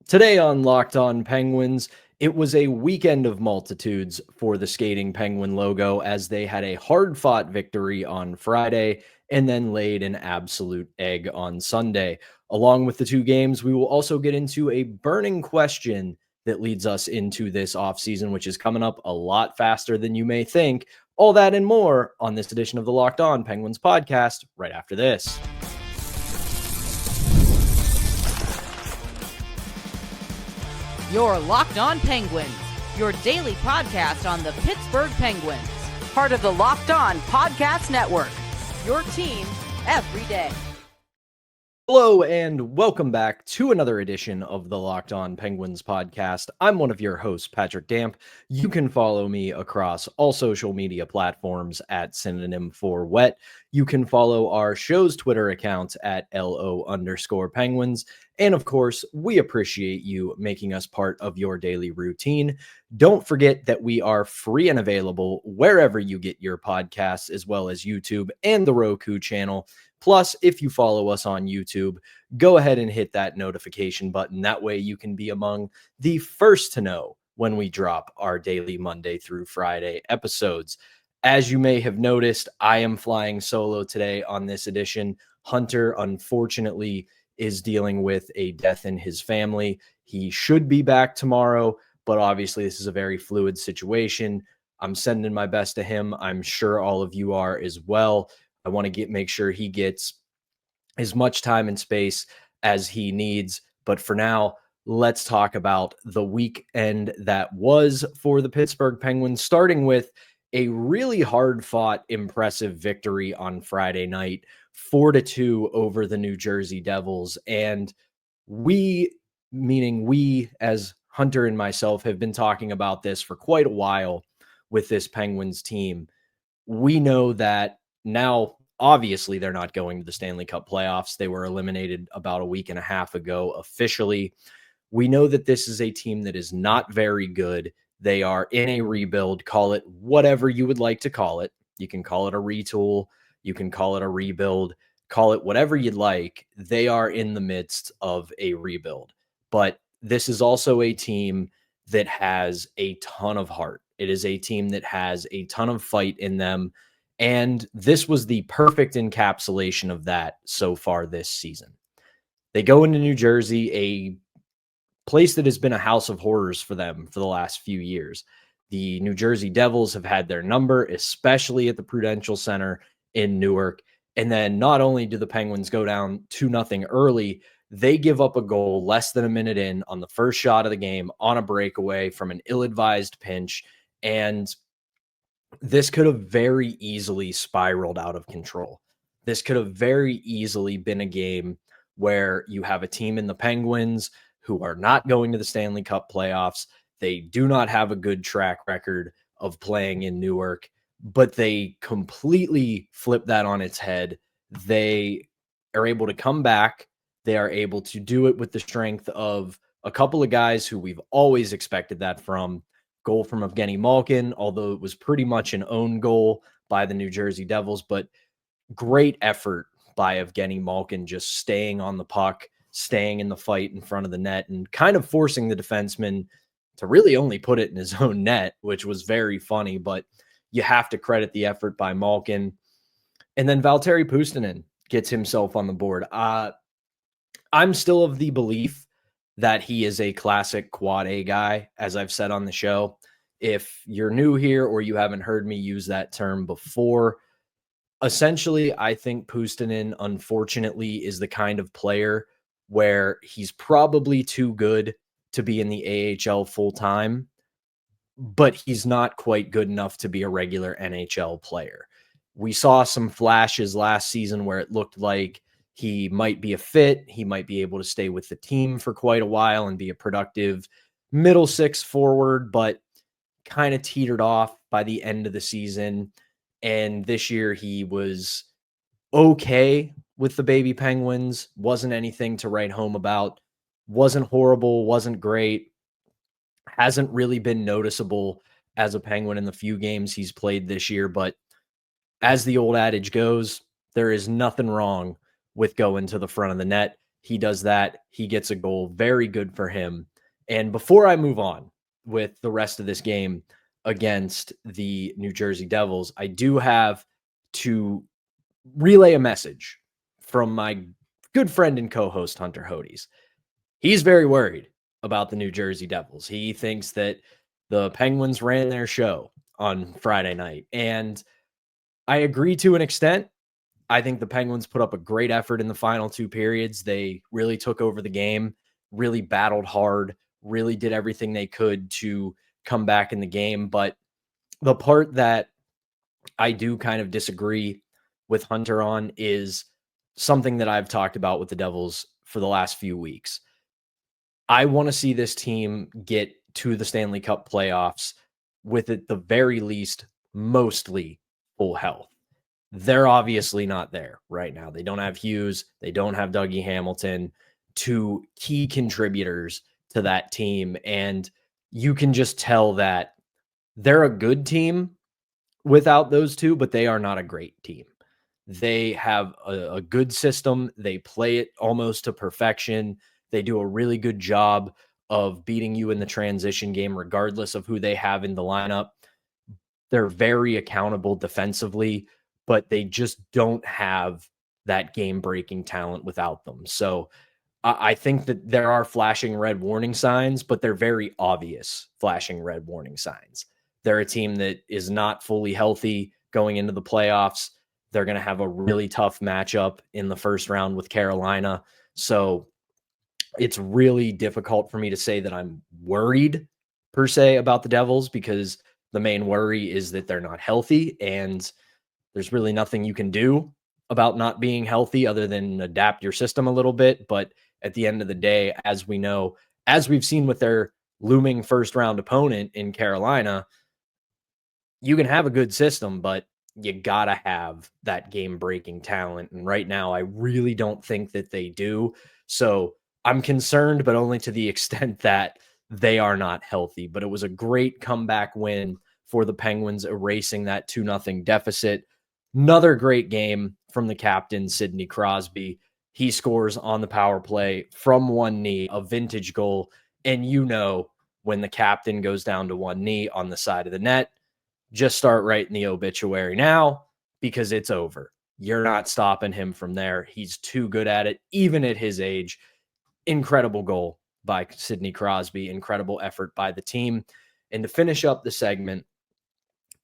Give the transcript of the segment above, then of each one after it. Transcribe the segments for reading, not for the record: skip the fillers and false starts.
Today on Locked On Penguins, it was a weekend of multitudes for the skating Penguin logo as they had a hard-fought victory on Friday and then laid an absolute egg on Sunday. Along with the two games, we will also get into a burning question that leads us into this offseason, which is coming up a lot faster than you may think. All that and more on this edition of the Locked On Penguins podcast right after this. You're Locked On Penguins, your daily podcast on the Pittsburgh Penguins. Part of the Locked On Podcast Network, your team every day. Hello and welcome back to another edition of the Locked On Penguins podcast. I'm one of your hosts, Patrick Damp. You can follow me across all social media platforms at synonym for wet. You can follow our show's Twitter account at LO_Penguins. And of course, we appreciate you making us part of your daily routine. Don't forget that we are free and available wherever you get your podcasts, as well as YouTube and the Roku channel. Plus, if you follow us on YouTube, go ahead and hit that notification button. That way you can be among the first to know when we drop our daily Monday through Friday episodes. As you may have noticed, I am flying solo today on this edition. Hunter, unfortunately, is dealing with a death in his family. He should be back tomorrow, but obviously this is a very fluid situation. I'm sending my best to him. I'm sure all of you are as well. I want to make sure he gets as much time and space as he needs. But for now, let's talk about the weekend that was for the Pittsburgh Penguins, starting with a really hard-fought, impressive victory on Friday night, 4-2 over the New Jersey Devils. And we, meaning we as Hunter and myself, have been talking about this for quite a while with this Penguins team. We know that now, obviously, they're not going to the Stanley Cup playoffs. They were eliminated about a week and a half ago officially. We know that this is a team that is not very good. They are in a rebuild. Call it whatever you would like to call it. You can call it a retool. You can call it a rebuild. Call it whatever you'd like. They are in the midst of a rebuild. But this is also a team that has a ton of heart. It is a team that has a ton of fight in them. And this was the perfect encapsulation of that so far this season. They go into New Jersey, a place that has been a house of horrors for them for the last few years. The New Jersey Devils have had their number, especially at the Prudential Center in Newark. And then not only do the Penguins go down 2-0 early, they give up a goal less than a minute in on the first shot of the game on a breakaway from an ill-advised pinch. And this could have very easily spiraled out of control. This could have very easily been a game where you have a team in the Penguins who are not going to the Stanley Cup playoffs. They do not have a good track record of playing in Newark, but they completely flip that on its head. They are able to come back. They are able to do it with the strength of a couple of guys who we've always expected that from. Goal from Evgeny Malkin, although it was pretty much an own goal by the New Jersey Devils, but great effort by Evgeny Malkin, just staying on the puck, staying in the fight in front of the net, and kind of forcing the defenseman to really only put it in his own net, which was very funny, but you have to credit the effort by Malkin. And then Valtteri Puustinen gets himself on the board. I'm still of the belief that he is a classic quad A guy, as I've said on the show. If you're new here or you haven't heard me use that term before, essentially, I think Puustinen, unfortunately, is the kind of player where he's probably too good to be in the AHL full-time, but he's not quite good enough to be a regular NHL player. We saw some flashes last season where it looked like he might be a fit. He might be able to stay with the team for quite a while and be a productive middle six forward, but kind of teetered off by the end of the season. And this year he was okay with the baby Penguins. Wasn't anything to write home about. Wasn't horrible. Wasn't great. Hasn't really been noticeable as a Penguin in the few games he's played this year. But as the old adage goes, there is nothing wrong with going to the front of the net. He does that. He gets a goal. Very good for him. And before I move on with the rest of this game against the New Jersey Devils, I do have to relay a message from my good friend and co-host Hunter Hodes. He's very worried about the New Jersey Devils. He thinks that the Penguins ran their show on Friday night. And I agree to an extent. I think the Penguins put up a great effort in the final two periods. They really took over the game, really battled hard, really did everything they could to come back in the game. But the part that I do kind of disagree with Hunter on is something that I've talked about with the Devils for the last few weeks. I want to see this team get to the Stanley Cup playoffs with, at the very least, mostly full health. They're obviously not there right now. They don't have Hughes. They don't have Dougie Hamilton, two key contributors to that team. And you can just tell that they're a good team without those two, but they are not a great team. They have a good system. They play it almost to perfection. They do a really good job of beating you in the transition game, regardless of who they have in the lineup. They're very accountable defensively, but they just don't have that game-breaking talent without them. So I think that there are flashing red warning signs, but they're very obvious flashing red warning signs. They're a team that is not fully healthy going into the playoffs. They're going to have a really tough matchup in the first round with Carolina. So it's really difficult for me to say that I'm worried per se about the Devils, because the main worry is that they're not healthy, and there's really nothing you can do about not being healthy other than adapt your system a little bit. But at the end of the day, as we know, as we've seen with their looming first round opponent in Carolina, you can have a good system, but you gotta have that game breaking talent. And right now, I really don't think that they do. So I'm concerned, but only to the extent that they are not healthy. But it was a great comeback win for the Penguins, erasing that 2-0 deficit. Another great game from the captain, Sidney Crosby. He scores on the power play from one knee, a vintage goal. And you know, when the captain goes down to one knee on the side of the net, just start writing the obituary now, because it's over. You're not stopping him from there. He's too good at it, even at his age. Incredible goal by Sidney Crosby. Incredible effort by the team. And to finish up the segment,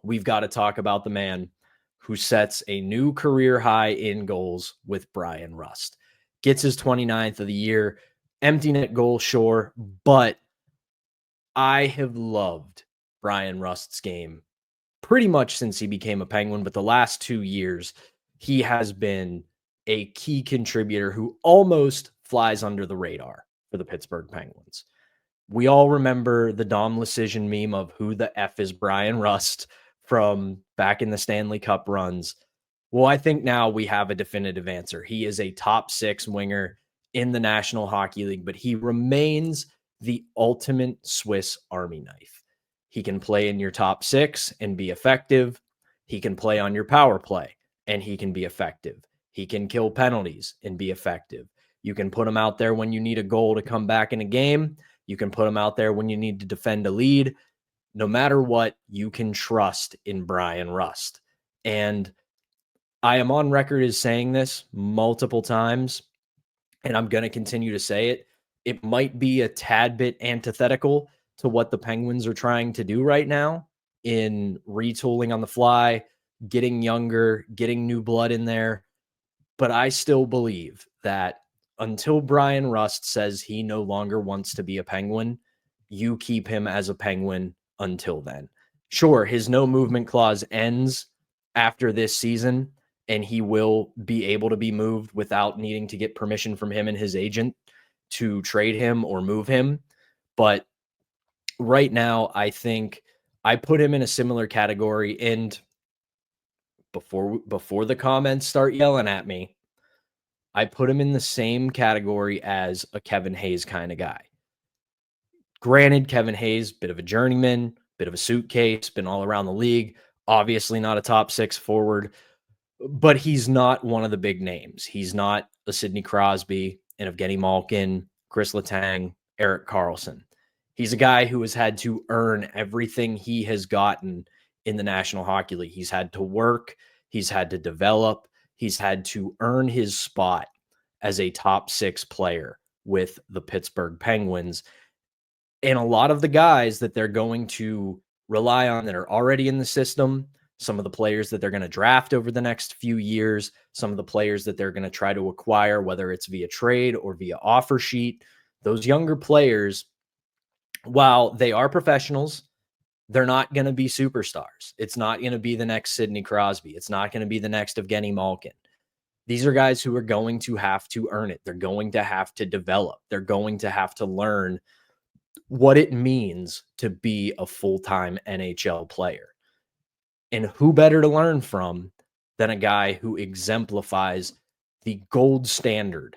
we've got to talk about the man who sets a new career high in goals with Bryan Rust. Gets his 29th of the year. Empty net goal, sure, but I have loved Bryan Rust's game pretty much since he became a Penguin, but the last 2 years, he has been a key contributor who almost flies under the radar for the Pittsburgh Penguins. We all remember the Dom Lucian meme of who the F is Bryan Rust from back in the Stanley Cup runs. Well, I think now we have a definitive answer. He is a top 6 winger in the National Hockey League, but he remains the ultimate Swiss Army knife. He can play in your top 6 and be effective. He can play on your power play and he can be effective. He can kill penalties and be effective. You can put him out there when you need a goal to come back in a game. You can put him out there when you need to defend a lead. No matter what, you can trust in Bryan Rust. And I am on record as saying this multiple times, and I'm going to continue to say it. It might be a tad bit antithetical to what the Penguins are trying to do right now in retooling on the fly, getting younger, getting new blood in there. But I still believe that until Bryan Rust says he no longer wants to be a Penguin, you keep him as a Penguin until then. Sure, his no movement clause ends after this season, and he will be able to be moved without needing to get permission from him and his agent to trade him or move him. But right now, I think I put him in a similar category. And before the comments start yelling at me, I put him in the same category as a Kevin Hayes kind of guy. Granted, Kevin Hayes, bit of a journeyman, bit of a suitcase, been all around the league, obviously not a top 6 forward, but he's not one of the big names. He's not a Sidney Crosby. in Evgeny Malkin, Chris Letang, Erik Karlsson. He's a guy who has had to earn everything he has gotten in the National Hockey League. He's had to work, he's had to develop, he's had to earn his spot as a top 6 player with the Pittsburgh Penguins. And a lot of the guys that they're going to rely on that are already in the system, some of the players that they're going to draft over the next few years, some of the players that they're going to try to acquire, whether it's via trade or via offer sheet, those younger players, while they are professionals, they're not going to be superstars. It's not going to be the next Sidney Crosby. It's not going to be the next Evgeny Malkin. These are guys who are going to have to earn it. They're going to have to develop. They're going to have to learn what it means to be a full-time NHL player. And who better to learn from than a guy who exemplifies the gold standard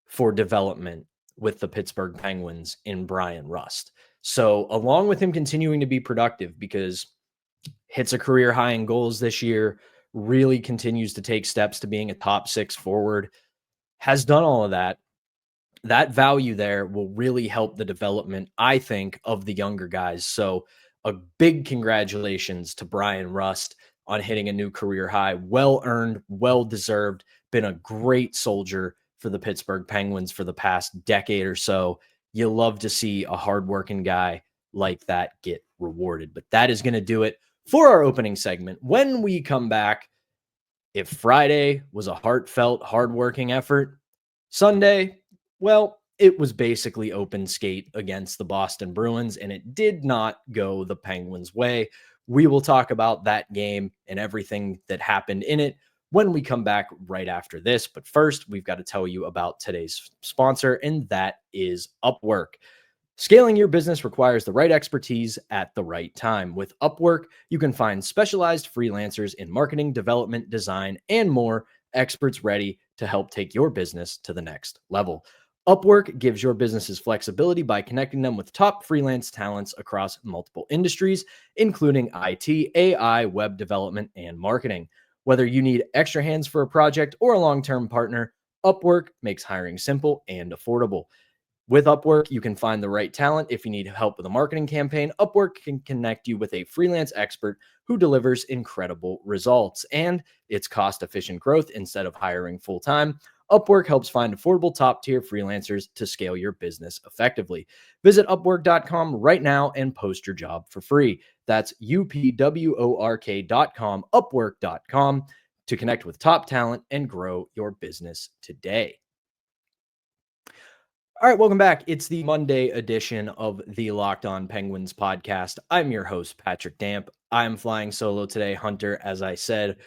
for development with the Pittsburgh Penguins in Bryan Rust. So along with him continuing to be productive, because hits a career high in goals this year, really continues to take steps to being a top 6 forward, has done all of that. That value there will really help the development, I think, of the younger guys. So a big congratulations to Bryan Rust on hitting a new career high. Well-earned, well-deserved, been a great soldier for the Pittsburgh Penguins for the past decade or so. You love to see a hardworking guy like that get rewarded. But that is going to do it for our opening segment. When we come back, if Friday was a heartfelt, hardworking effort, Sunday, well, it was basically open skate against the Boston Bruins, and it did not go the Penguins' way. We will talk about that game and everything that happened in it when we come back right after this. But first, we've got to tell you about today's sponsor, and that is Upwork. Scaling your business requires the right expertise at the right time. With Upwork, you can find specialized freelancers in marketing, development, design, and more, experts ready to help take your business to the next level. Upwork gives your businesses flexibility by connecting them with top freelance talents across multiple industries, including IT, AI, web development, and marketing. Whether you need extra hands for a project or a long-term partner, Upwork makes hiring simple and affordable. With Upwork, you can find the right talent. If you need help with a marketing campaign, Upwork can connect you with a freelance expert who delivers incredible results. And it's cost-efficient growth instead of hiring full-time. Upwork helps find affordable top-tier freelancers to scale your business effectively. Visit Upwork.com right now and post your job for free. That's UPWORK.com, Upwork.com, to connect with top talent and grow your business today. All right, welcome back. It's the Monday edition of the Locked On Penguins podcast. I'm your host, Patrick Damp. I'm flying solo today. Hunter, as I said,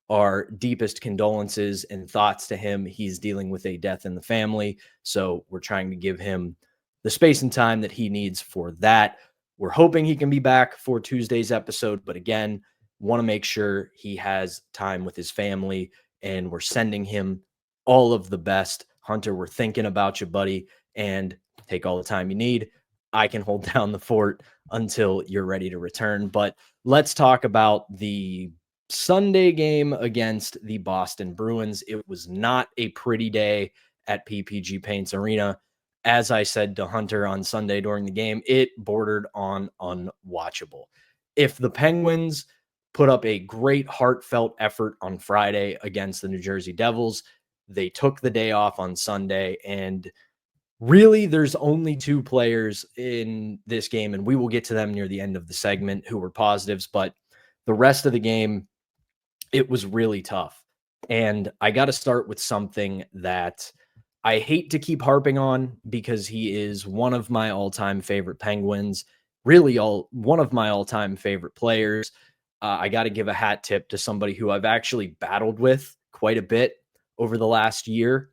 our deepest condolences and thoughts to him. He's dealing with a death in the family, so we're trying to give him the space and time that he needs for that. We're hoping he can be back for Tuesday's episode, but again, want to make sure he has time with his family, and we're sending him all of the best. Hunter, we're thinking about you, buddy, and take all the time you need. I can hold down the fort until you're ready to return. But let's talk about the Sunday game against the Boston Bruins. It was not a pretty day at PPG Paints Arena. As I said to Hunter on Sunday during the game, it bordered on unwatchable. If the Penguins put up a great heartfelt effort on Friday against the New Jersey Devils, they took the day off on Sunday, and really, there's only 2 players in this game, and we will get to them near the end of the segment, who were positives, but the rest of the game, it was really tough. And I got to start with something that I hate to keep harping on, because he is one of my all-time favorite Penguins, really one of my all-time favorite players. I got to give a hat tip to somebody who I've actually battled with quite a bit over the last year,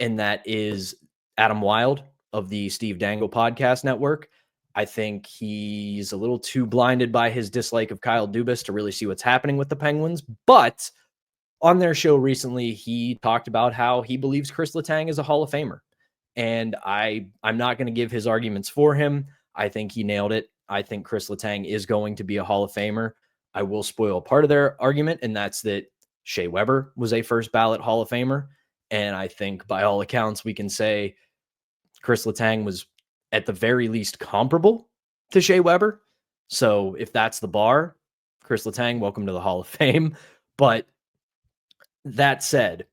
and that is Adam Wild of the Steve Dangle Podcast Network. I think he's a little too blinded by his dislike of Kyle Dubas to really see what's happening with the Penguins. But on their show recently, he talked about how he believes Chris Letang is a Hall of Famer. And I'm not going to give his arguments for him. I think he nailed it. I think Chris Letang is going to be a Hall of Famer. I will spoil part of their argument, and that's that Shea Weber was a first ballot Hall of Famer. And I think by all accounts, we can say Chris Letang was at the very least comparable to Shea Weber. So if that's the bar, Chris Letang, welcome to the Hall of Fame. But that said,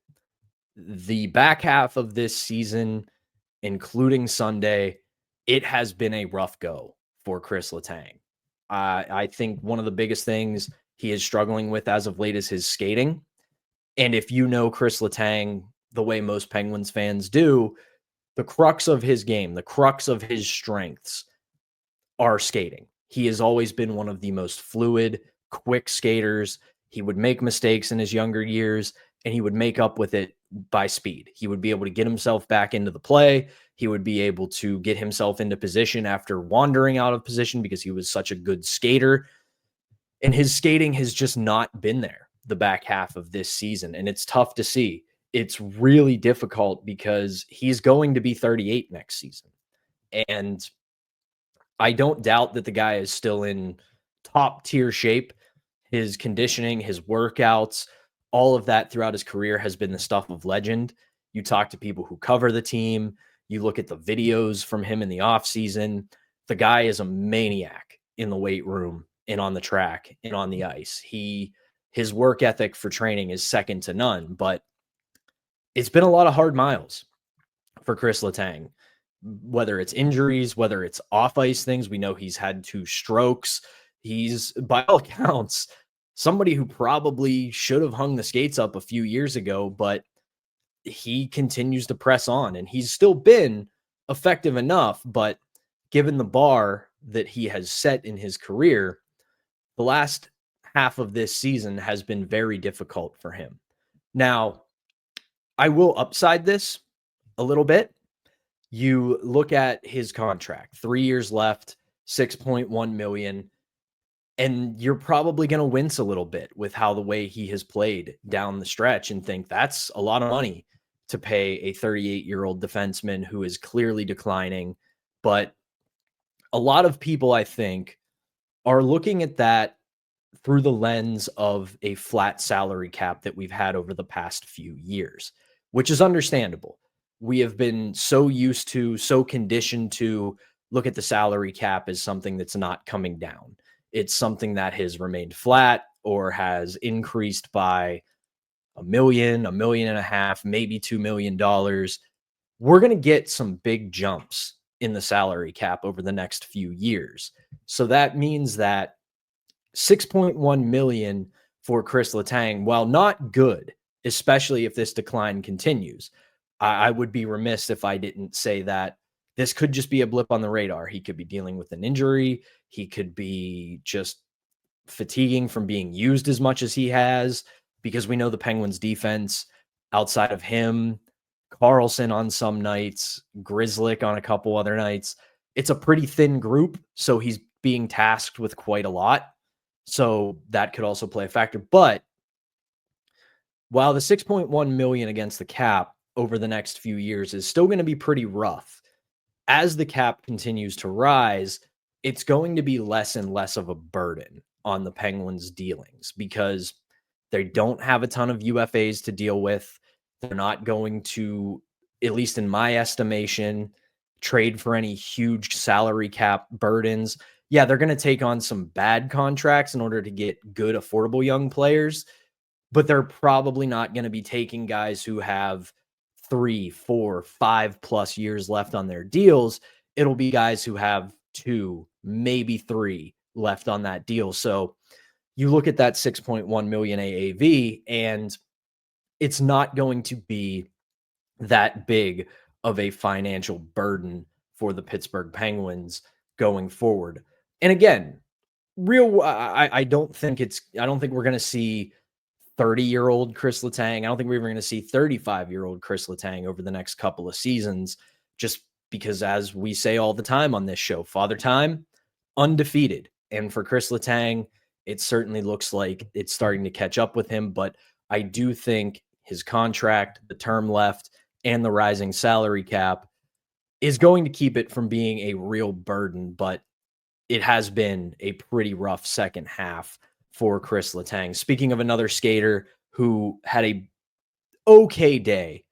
the back half of this season, including Sunday, it has been a rough go for Chris Letang. I think one of the biggest things he is struggling with as of late is his skating. And if you know Chris Letang the way most Penguins fans do, the crux of his game, the crux of his strengths are skating. He has always been one of the most fluid, quick skaters. He would make mistakes in his younger years, and he would make up with it by speed. He would be able to get himself back into the play. He would be able to get himself into position after wandering out of position because he was such a good skater. And his skating has just not been there the back half of this season. And it's tough to see. It's really difficult because he's going to be 38 next season. And I don't doubt that the guy is still in top tier shape. His conditioning, his workouts, all of that throughout his career has been the stuff of legend. You talk to people who cover the team. You look at the videos from him in the offseason. The guy is a maniac in the weight room and on the track and on the ice. His work ethic for training is second to none, but it's been a lot of hard miles for Chris Letang, whether it's injuries, whether it's off ice things. We know he's had 2 strokes. He's, by all accounts, somebody who probably should have hung the skates up a few years ago, but he continues to press on, and he's still been effective enough. But given the bar that he has set in his career, the last half of this season has been very difficult for him. Now, I will upside this a little bit. You look at his contract, 3 years left, $6.1 million. And you're probably going to wince a little bit with how the way he has played down the stretch and think that's a lot of money to pay a 38-year-old defenseman who is clearly declining. But a lot of people, I think, are looking at that through the lens of a flat salary cap that we've had over the past few years, which is understandable. We have been so used to, so conditioned to look at the salary cap as something that's not coming down. It's something that has remained flat or has increased by $1 million, $1.5 million, maybe $2 million. We're going to get some big jumps in the salary cap over the next few years. So that means that $6.1 million for Chris Letang, while not good, especially if this decline continues, I would be remiss if I didn't say that this could just be a blip on the radar. He could be dealing with an injury. He could be just fatiguing from being used as much as he has, because we know the Penguins defense outside of him, Carlson on some nights, Grzelcyk on a couple other nights, it's a pretty thin group. So he's being tasked with quite a lot. So that could also play a factor. But while the $6.1 million against the cap over the next few years is still going to be pretty rough, as the cap continues to rise, it's going to be less and less of a burden on the Penguins' dealings because they don't have a ton of UFAs to deal with. They're not going to, at least in my estimation, trade for any huge salary cap burdens. Yeah, they're going to take on some bad contracts in order to get good, affordable young players, but they're probably not going to be taking guys who have 3, 4, 5+ years left on their deals. It'll be guys who have 2, maybe 3 left on that deal. So you look at that $6.1 million AAV, and it's not going to be that big of a financial burden for the Pittsburgh Penguins going forward. And again, I don't think we're going to see 30-year-old Chris Letang. I don't think we're even going to see 35-year-old Chris Letang over the next couple of seasons, just because, as we say all the time on this show, Father Time, undefeated. And for Chris Letang, it certainly looks like it's starting to catch up with him. But I do think his contract, the term left, and the rising salary cap is going to keep it from being a real burden. But it has been a pretty rough second half for Chris Letang. Speaking of another skater who had a okay day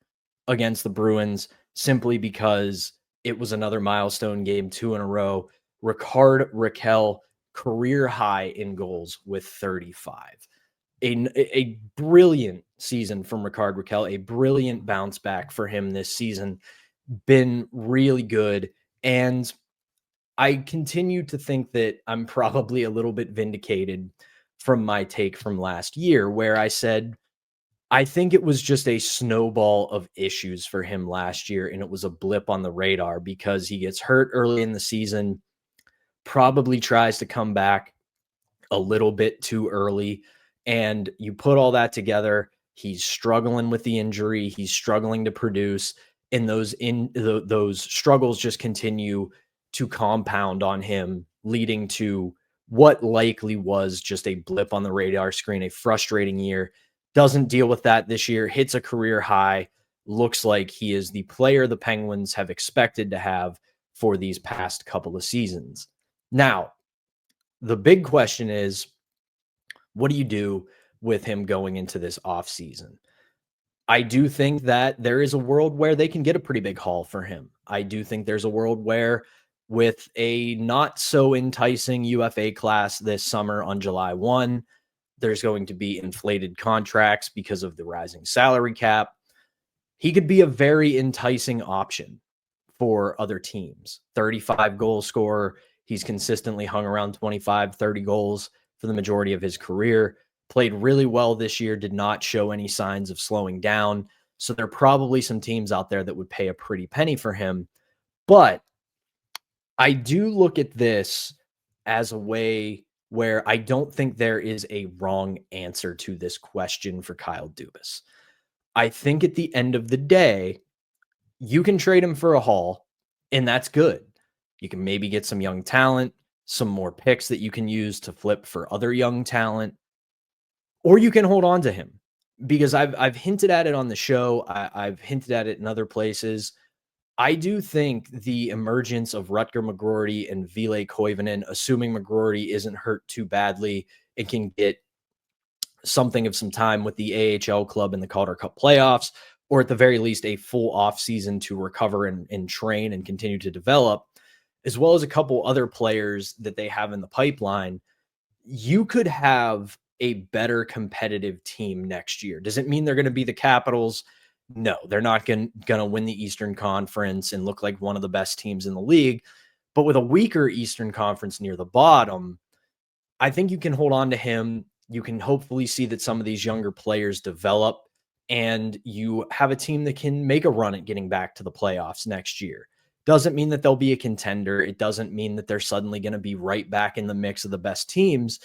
against the Bruins simply because it was another milestone game, 2 in a row. Rickard Rakell, career high in goals with 35. A brilliant season from Rickard Rakell, a brilliant bounce back for him this season. Been really good. And I continue to think that I'm probably a little bit vindicated from my take from last year, where I said, I think it was just a snowball of issues for him last year, and it was a blip on the radar because he gets hurt early in the season, probably tries to come back a little bit too early. And you put all that together, he's struggling with the injury, he's struggling to produce, and those struggles just continue to compound on him, leading to what likely was just a blip on the radar screen, a frustrating year. Doesn't deal with that this year, hits a career high, looks like he is the player the Penguins have expected to have for these past couple of seasons. Now, the big question is, what do you do with him going into this offseason? I do think that there is a world where they can get a pretty big haul for him. I do think there's a world where, with a not so enticing UFA class this summer on July 1, there's going to be inflated contracts because of the rising salary cap. He could be a very enticing option for other teams. 35 goal scorer. He's consistently hung around 25, 30 goals for the majority of his career. Played really well this year, did not show any signs of slowing down. So there are probably some teams out there that would pay a pretty penny for him. But I do look at this as a way where I don't think there is a wrong answer to this question for Kyle Dubas. I think at the end of the day, you can trade him for a haul, and that's good. You can maybe get some young talent, some more picks that you can use to flip for other young talent, or you can hold on to him, because I've hinted at it on the show. I've hinted at it in other places. I do think the emergence of Rutger McGroarty and Ville Koivunen, assuming McGroarty isn't hurt too badly and can get something of some time with the AHL club in the Calder Cup playoffs, or at the very least a full offseason to recover and train and continue to develop, as well as a couple other players that they have in the pipeline, you could have a better competitive team next year. Does it mean they're going to be the Capitals? No, they're not going to win the Eastern Conference and look like one of the best teams in the league. But with a weaker Eastern Conference near the bottom, I think you can hold on to him. You can hopefully see that some of these younger players develop, and you have a team that can make a run at getting back to the playoffs next year. Doesn't mean that they'll be a contender. It doesn't mean that they're suddenly going to be right back in the mix of the best teams.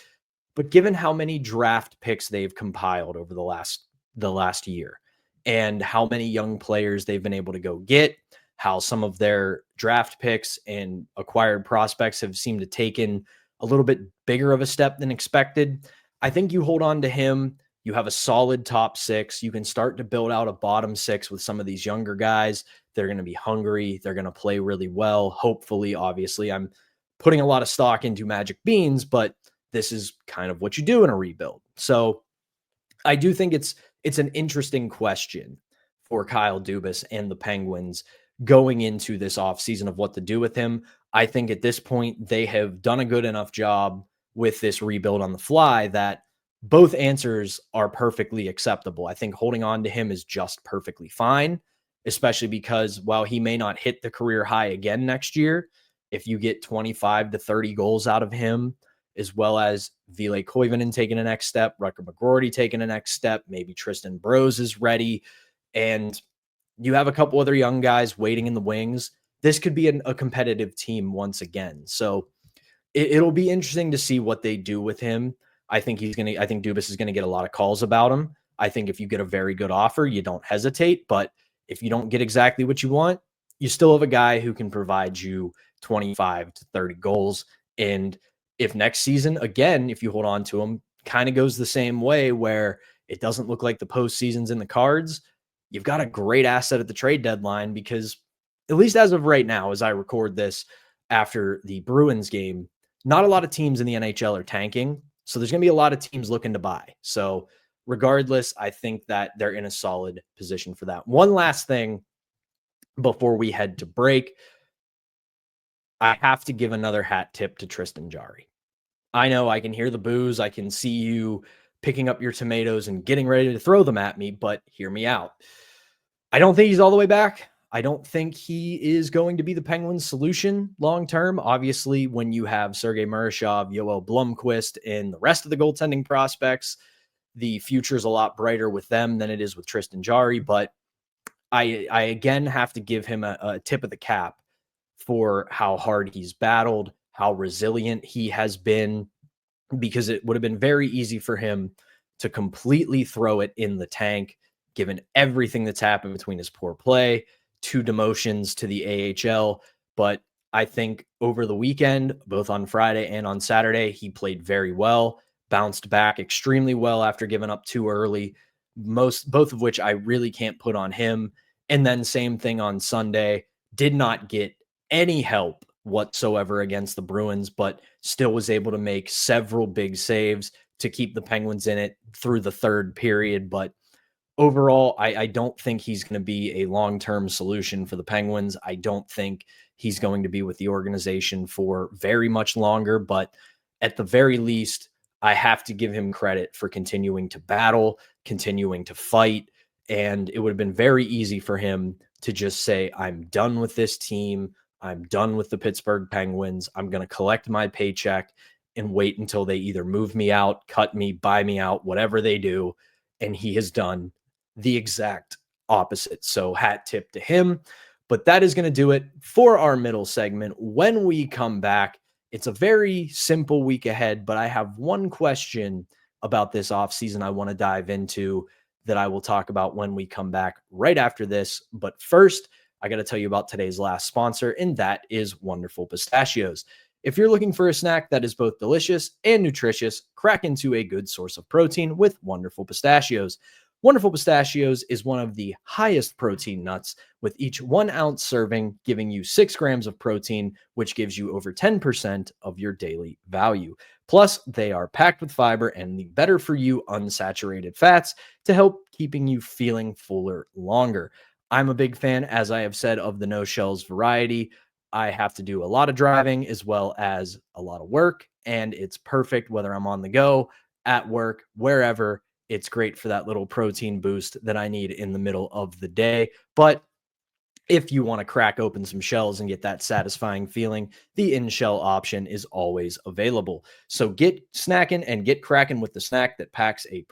But given how many draft picks they've compiled over the last year, and how many young players they've been able to go get, how some of their draft picks and acquired prospects have seemed to taken a little bit bigger of a step than expected, I think you hold on to him. You have a solid top six. You can start to build out a bottom six with some of these younger guys. They're going to be hungry. They're going to play really well. Hopefully, obviously, I'm putting a lot of stock into Magic Beans, but this is kind of what you do in a rebuild. So I do think it's an interesting question for Kyle Dubas and the Penguins going into this offseason of what to do with him. I think at this point, they have done a good enough job with this rebuild on the fly that both answers are perfectly acceptable. I think holding on to him is just perfectly fine, especially because while he may not hit the career high again next year, if you get 25 to 30 goals out of him, as well as Ville Koivunen taking a next step, Rutger McGroarty taking a next step, maybe Tristan Brose is ready, and you have a couple other young guys waiting in the wings, this could be a competitive team once again. So it'll be interesting to see what they do with him. I think Dubas is going to get a lot of calls about him. I think if you get a very good offer, you don't hesitate. But if you don't get exactly what you want, you still have a guy who can provide you 25 to 30 goals. And if next season, again, if you hold on to him, kind of goes the same way where it doesn't look like the postseason's in the cards, you've got a great asset at the trade deadline, because at least as of right now, as I record this after the Bruins game, not a lot of teams in the NHL are tanking. So there's going to be a lot of teams looking to buy. So regardless, I think that they're in a solid position for that. One last thing before we head to break. I have to give another hat tip to Tristan Jarry. I know I can hear the boos. I can see you picking up your tomatoes and getting ready to throw them at me, but hear me out. I don't think he's all the way back. I don't think he is going to be the Penguins' solution long term. Obviously, when you have Sergei Murashov, Yoel Blomqvist, and the rest of the goaltending prospects, the future is a lot brighter with them than it is with Tristan Jarry. But I again have to give him a tip of the cap for how hard he's battled, how resilient he has been, because it would have been very easy for him to completely throw it in the tank, given everything that's happened between his poor play, 2 demotions to the AHL. But I think over the weekend, both on Friday and on Saturday, he played very well, bounced back extremely well after giving up too early, both of which I really can't put on him. And then same thing on Sunday, did not get any help whatsoever against the Bruins, but still was able to make several big saves to keep the Penguins in it through the third period. But overall, I don't think he's going to be a long-term solution for the Penguins. I don't think he's going to be with the organization for very much longer, but at the very least, I have to give him credit for continuing to battle, continuing to fight, and it would have been very easy for him to just say, I'm done with this team. I'm done with the Pittsburgh Penguins. I'm going to collect my paycheck and wait until they either move me out, cut me, buy me out, whatever they do. And he has done the exact opposite. So hat tip to him. But that is going to do it for our middle segment. When we come back, it's a very simple week ahead, but I have one question about this offseason I want to dive into that I will talk about when we come back right after this. But first, I got to tell you about today's last sponsor, and that is Wonderful Pistachios. If you're looking for a snack that is both delicious and nutritious, crack into a good source of protein with Wonderful Pistachios. Wonderful Pistachios is one of the highest protein nuts, with each 1 ounce serving giving you 6 grams of protein, which gives you over 10% of your daily value. Plus, they are packed with fiber and the better for you unsaturated fats to help keeping you feeling fuller longer. I'm a big fan, as I have said, of the no shells variety. I have to do a lot of driving as well as a lot of work, and it's perfect whether I'm on the go, at work, wherever. It's great for that little protein boost that I need in the middle of the day. But if you want to crack open some shells and get that satisfying feeling, the in-shell option is always available. So get snacking and get cracking with the snack that packs a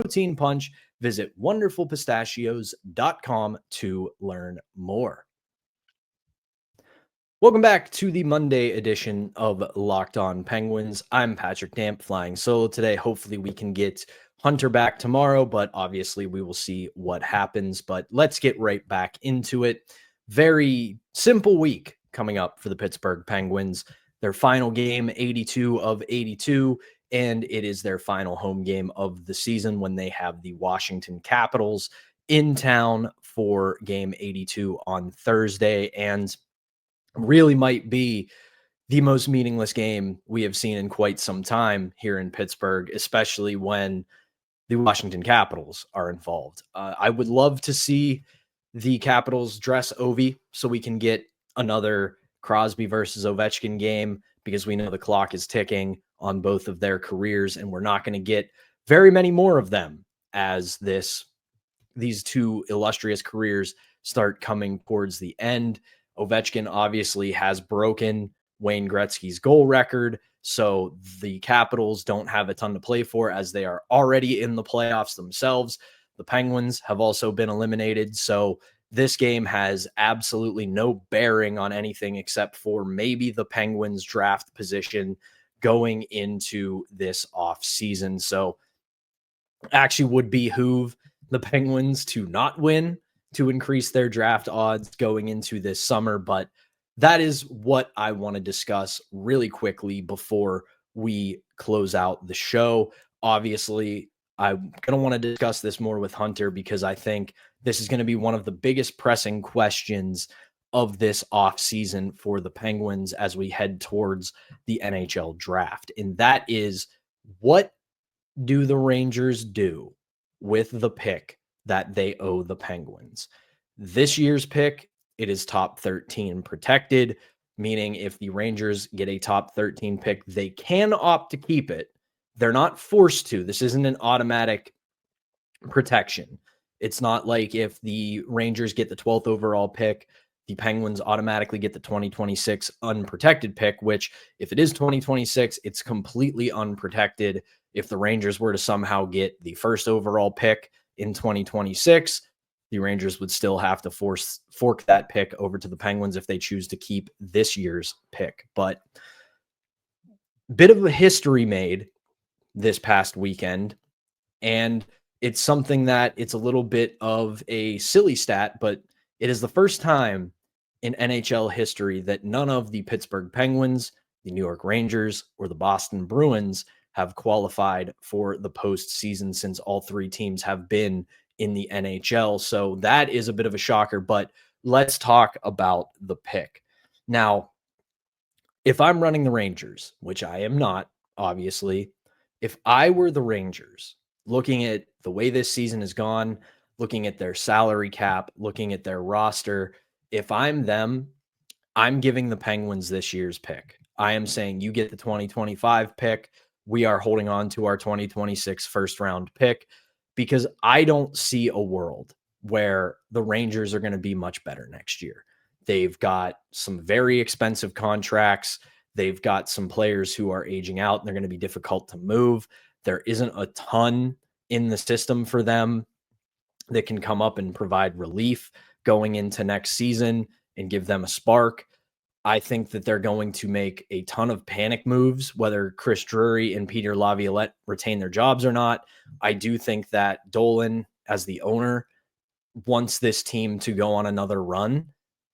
protein punch. Visit wonderfulpistachios.com to learn more. Welcome back to the Monday edition of Locked On Penguins. I'm Patrick Damp, flying solo today. Hopefully we can get Hunter back tomorrow, but obviously we will see what happens. But let's get right back into it. Very simple week coming up for the Pittsburgh Penguins. Their final game, 82 of 82, and it is their final home game of the season when they have the Washington Capitals in town for game 82 on Thursday. And really might be the most meaningless game we have seen in quite some time here in Pittsburgh, especially when the Washington Capitals are involved. I would love to see the Capitals dress Ovi so we can get another Crosby versus Ovechkin game, because we know the clock is ticking on both of their careers, and we're not going to get very many more of them as these two illustrious careers start coming towards the end. Ovechkin obviously has broken Wayne Gretzky's goal record, so the Capitals don't have a ton to play for as they are already in the playoffs themselves. The Penguins have also been eliminated, so this game has absolutely no bearing on anything except for maybe the Penguins' draft position going into this offseason. So actually would behoove the Penguins to not win to increase their draft odds going into this summer. But that is what I want to discuss really quickly before we close out the show. Obviously, I'm going to want to discuss this more with Hunter because I think this is going to be one of the biggest pressing questions of this offseason for the Penguins as we head towards the NHL draft. And that is, what do the Rangers do with the pick that they owe the Penguins? This year's pick, it is top 13 protected. meaning if the Rangers get a top 13 pick, they can opt to keep it. They're not forced to. This isn't an automatic protection. It's not like if the Rangers get the 12th overall pick, the Penguins automatically get the 2026 unprotected pick, which if it is 2026, it's completely unprotected. If the Rangers were to somehow get the first overall pick in 2026, the Rangers would still have to fork that pick over to the Penguins if they choose to keep this year's pick. But bit of a history made this past weekend, and it's something that it's a little bit of a silly stat, but it is the first time in NHL history that none of the Pittsburgh Penguins, the New York Rangers, or the Boston Bruins have qualified for the postseason since all three teams have been in the NHL. So that is a bit of a shocker, but let's talk about the pick. Now, if I'm running the Rangers, which I am not, obviously, if I were the Rangers, looking at the way this season has gone, looking at their salary cap, looking at their roster, if I'm them, I'm giving the Penguins this year's pick. I am saying you get the 2025 pick. We are holding on to our 2026 first round pick because I don't see a world where the Rangers are going to be much better next year. They've got some very expensive contracts. They've got some players who are aging out and they're going to be difficult to move. There isn't a ton in the system for them that can come up and provide relief going into next season and give them a spark. I think that they're going to make a ton of panic moves, whether Chris Drury and Peter Laviolette retain their jobs or not. I do think that Dolan, as the owner, wants this team to go on another run,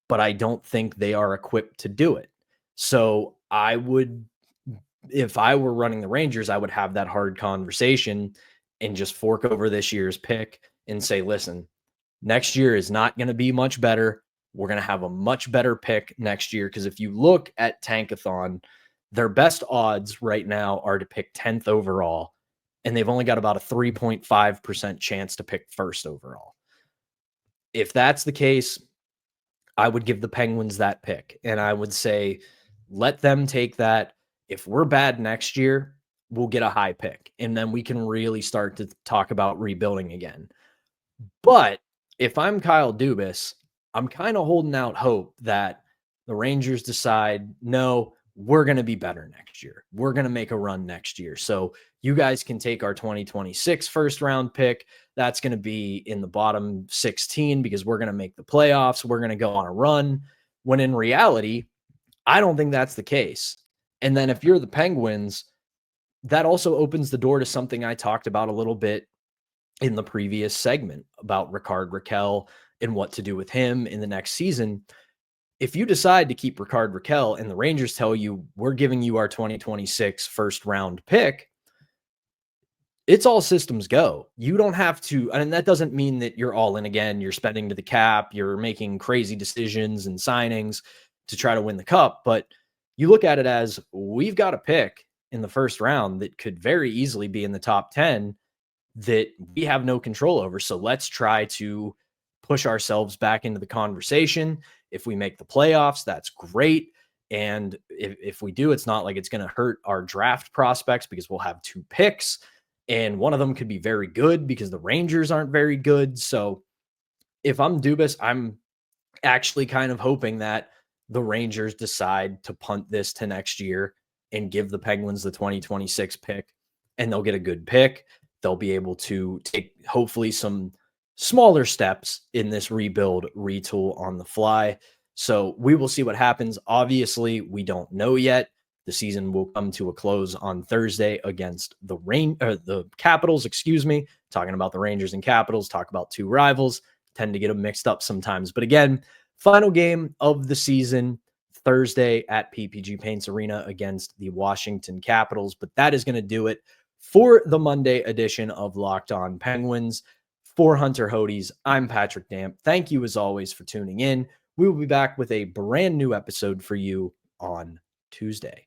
but I don't think they are equipped to do it. So I would, if I were running the Rangers, I would have that hard conversation and just fork over this year's pick and say, listen, next year is not going to be much better. We're going to have a much better pick next year. Because if you look at Tankathon, their best odds right now are to pick 10th overall, and they've only got about a 3.5% chance to pick first overall. If that's the case, I would give the Penguins that pick. And I would say, let them take that. If we're bad next year, we'll get a high pick. And then we can really start to talk about rebuilding again. But if I'm Kyle Dubas, I'm kind of holding out hope that the Rangers decide, no, we're going to be better next year. We're going to make a run next year. So you guys can take our 2026 first round pick. That's going to be in the bottom 16 because we're going to make the playoffs. We're going to go on a run. When in reality, I don't think that's the case. And then if you're the Penguins, that also opens the door to something I talked about a little bit in the previous segment about Rickard Rakell and what to do with him in the next season. If you decide to keep Rickard Rakell and the Rangers tell you, we're giving you our 2026 first round pick, it's all systems go. You don't have to, and that doesn't mean that you're all in again. You're spending to the cap. You're making crazy decisions and signings to try to win the cup. But you look at it as, we've got a pick in the first round that could very easily be in the top 10 that we have no control over. So let's try to push ourselves back into the conversation. If we make the playoffs, that's great. And if we do, it's not like it's going to hurt our draft prospects because we'll have two picks and one of them could be very good because the Rangers aren't very good. So if I'm Dubas, I'm actually kind of hoping that the Rangers decide to punt this to next year and give the Penguins the 2026 pick, and they'll get a good pick. They'll be able to take hopefully some smaller steps in this rebuild, retool on the fly. So we will see what happens. Obviously, we don't know yet. The season will come to a close on Thursday against the Capitals, Talking about the Rangers and Capitals, talk about two rivals, tend to get them mixed up sometimes. But again, final game of the season, Thursday at PPG Paints Arena against the Washington Capitals. But that is going to do it for the Monday edition of Locked On Penguins. For Hunter Hodes, I'm Patrick Damp. Thank you as always for tuning in. We will be back with a brand new episode for you on Tuesday.